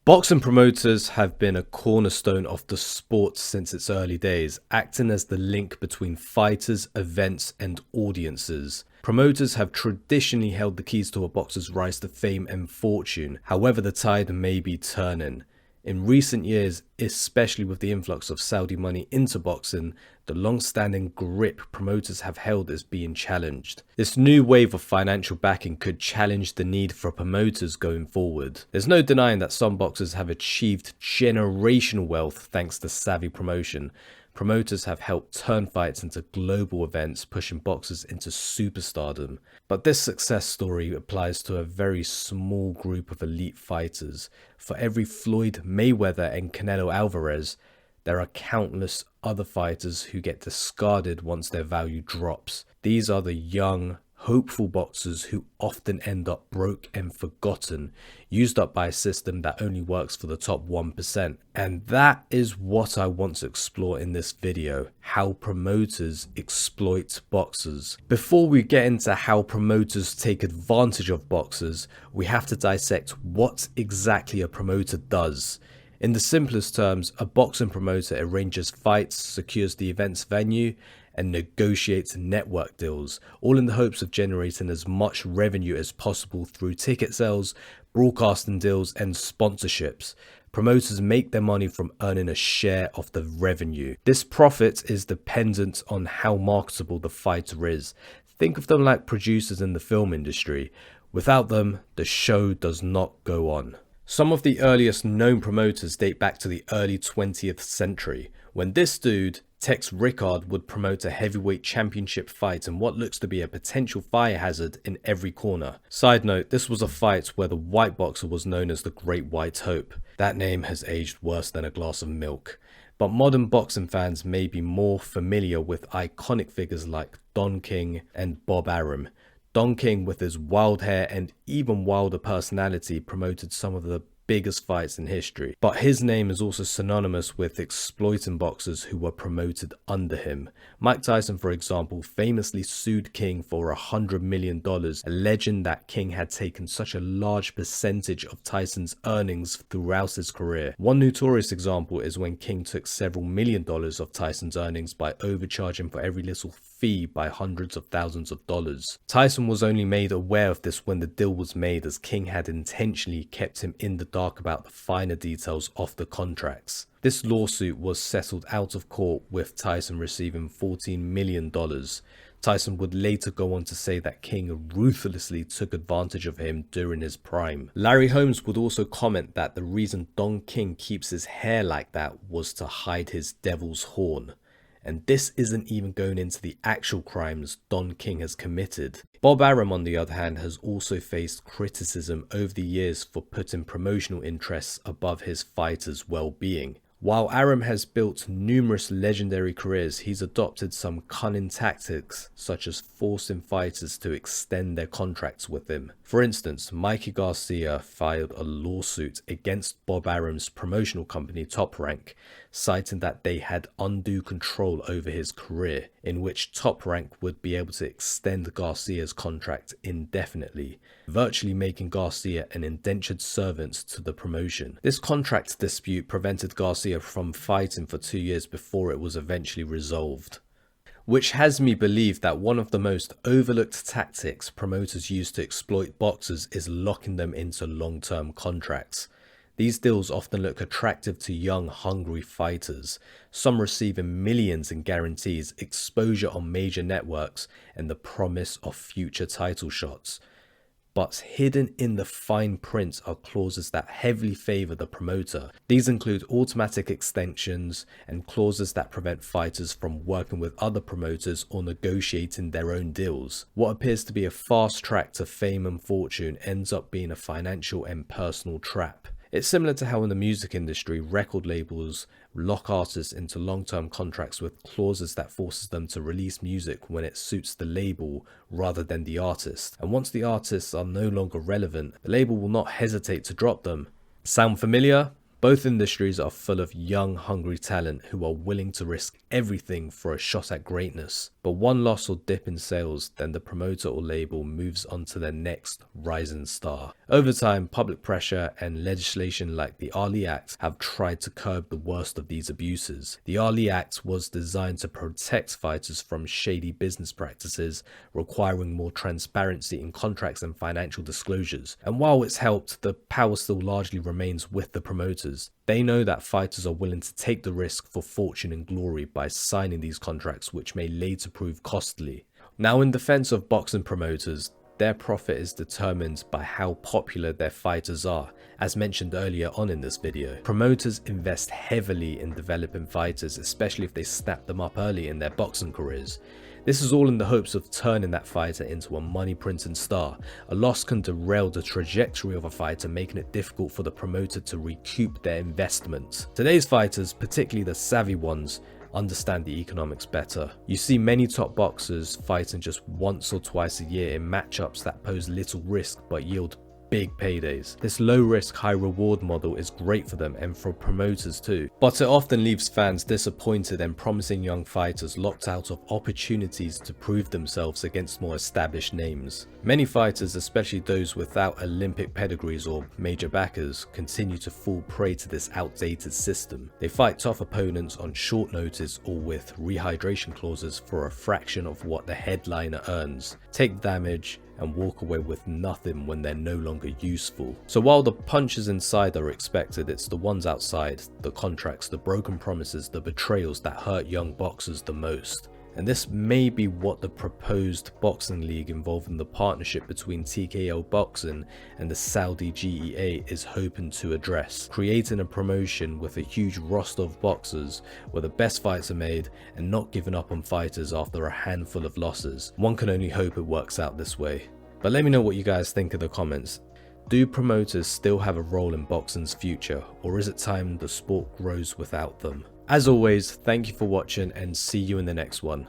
Boxing promoters have been a cornerstone of the sport since its early days, acting as the link between fighters, events, and audiences. Promoters have traditionally held the keys to a boxer's rise to fame and fortune. However, the tide may be turning. In recent years, especially with the influx of Saudi money into boxing, the long-standing grip promoters have held is being challenged. This new wave of financial backing could challenge the need for promoters going forward. There's no denying that some boxers have achieved generational wealth thanks to savvy promotion. Promoters have helped turn fights into global events, pushing boxers into superstardom. But this success story applies to a very small group of elite fighters. For every Floyd Mayweather and Canelo Alvarez, there are countless other fighters who get discarded once their value drops. These are the young, hopeful boxers who often end up broke and forgotten, used up by a system that only works for the top 1%. And that is what I want to explore in this video: how promoters exploit boxers. Before we get into how promoters take advantage of boxers, we have to dissect what exactly a promoter does. In the simplest terms, a boxing promoter arranges fights, secures the event's venue, and negotiates network deals, all in the hopes of generating as much revenue as possible through ticket sales, broadcasting deals, and sponsorships. Promoters make their money from earning a share of the revenue. This profit is dependent on how marketable the fighter is. Think of them like producers in the film industry. Without them, the show does not go on. Some of the earliest known promoters date back to the early 20th century, when this dude, Tex Rickard, would promote a heavyweight championship fight in what looks to be a potential fire hazard in every corner. Side note, this was a fight where the white boxer was known as the Great White Hope. That name has aged worse than a glass of milk. But modern boxing fans may be more familiar with iconic figures like Don King and Bob Arum. Don King, with his wild hair and even wilder personality, promoted some of the biggest fights in history. But his name is also synonymous with exploiting boxers who were promoted under him. Mike Tyson, for example, famously sued King for $100 million, alleging that King had taken such a large percentage of Tyson's earnings throughout his career. One notorious example is when King took several $million of Tyson's earnings by overcharging for every little fee by hundreds of thousands of dollars. Tyson was only made aware of this when the deal was made, as King had intentionally kept him in the dark about the finer details of the contracts. This lawsuit was settled out of court, with Tyson receiving $14 million. Tyson would later go on to say that King ruthlessly took advantage of him during his prime. Larry Holmes would also comment that the reason Don King keeps his hair like that was to hide his devil's horn. And this isn't even going into the actual crimes Don King has committed. Bob Arum, on the other hand, has also faced criticism over the years for putting promotional interests above his fighters' well-being. While Arum has built numerous legendary careers, he's adopted some cunning tactics, such as forcing fighters to extend their contracts with him. For instance, Mikey Garcia filed a lawsuit against Bob Arum's promotional company Top Rank, citing that they had undue control over his career, in which Top Rank would be able to extend Garcia's contract indefinitely, virtually making Garcia an indentured servant to the promotion. This contract dispute prevented Garcia from fighting for 2 years before it was eventually resolved. Which has me believe that one of the most overlooked tactics promoters use to exploit boxers is locking them into long-term contracts. These deals often look attractive to young, hungry fighters, some receiving millions in guarantees, exposure on major networks, and the promise of future title shots. But hidden in the fine print are clauses that heavily favor the promoter. These include automatic extensions and clauses that prevent fighters from working with other promoters or negotiating their own deals. What appears to be a fast track to fame and fortune ends up being a financial and personal trap. It's similar to how in the music industry, record labels lock artists into long-term contracts with clauses that forces them to release music when it suits the label rather than the artist. And once the artists are no longer relevant, the label will not hesitate to drop them. Sound familiar? Both industries are full of young, hungry talent who are willing to risk everything for a shot at greatness. But one loss or dip in sales, then the promoter or label moves on to their next rising star. Over time, public pressure and legislation like the Ali Act have tried to curb the worst of these abuses. The Ali Act was designed to protect fighters from shady business practices, requiring more transparency in contracts and financial disclosures. And while it's helped, the power still largely remains with the promoters. They know that fighters are willing to take the risk for fortune and glory by signing these contracts, which may later prove costly. Now, in defense of boxing promoters, their profit is determined by how popular their fighters are. As mentioned earlier on in this video, promoters invest heavily in developing fighters, especially if they snap them up early in their boxing careers. This is all in the hopes of turning that fighter into a money-printing star. A loss can derail the trajectory of a fighter, making it difficult for the promoter to recoup their investment. Today's fighters, particularly the savvy ones, understand the economics better. You see many top boxers fighting just once or twice a year in matchups that pose little risk but yield big paydays. This low risk, high reward model is great for them and for promoters too, but it often leaves fans disappointed and promising young fighters locked out of opportunities to prove themselves against more established names. Many fighters, especially those without Olympic pedigrees or major backers, continue to fall prey to this outdated system. They fight tough opponents on short notice or with rehydration clauses for a fraction of what the headliner earns, take damage, and walk away with nothing when they're no longer useful. So while the punches inside are expected, it's the ones outside, the contracts, the broken promises, the betrayals that hurt young boxers the most. And this may be what the proposed boxing league involving the partnership between TKO Boxing and the Saudi GEA is hoping to address, creating a promotion with a huge roster of boxers where the best fights are made and not giving up on fighters after a handful of losses. One can only hope it works out this way. But let me know what you guys think in the comments. Do promoters still have a role in boxing's future, or is it time the sport grows without them? As always, thank you for watching and see you in the next one.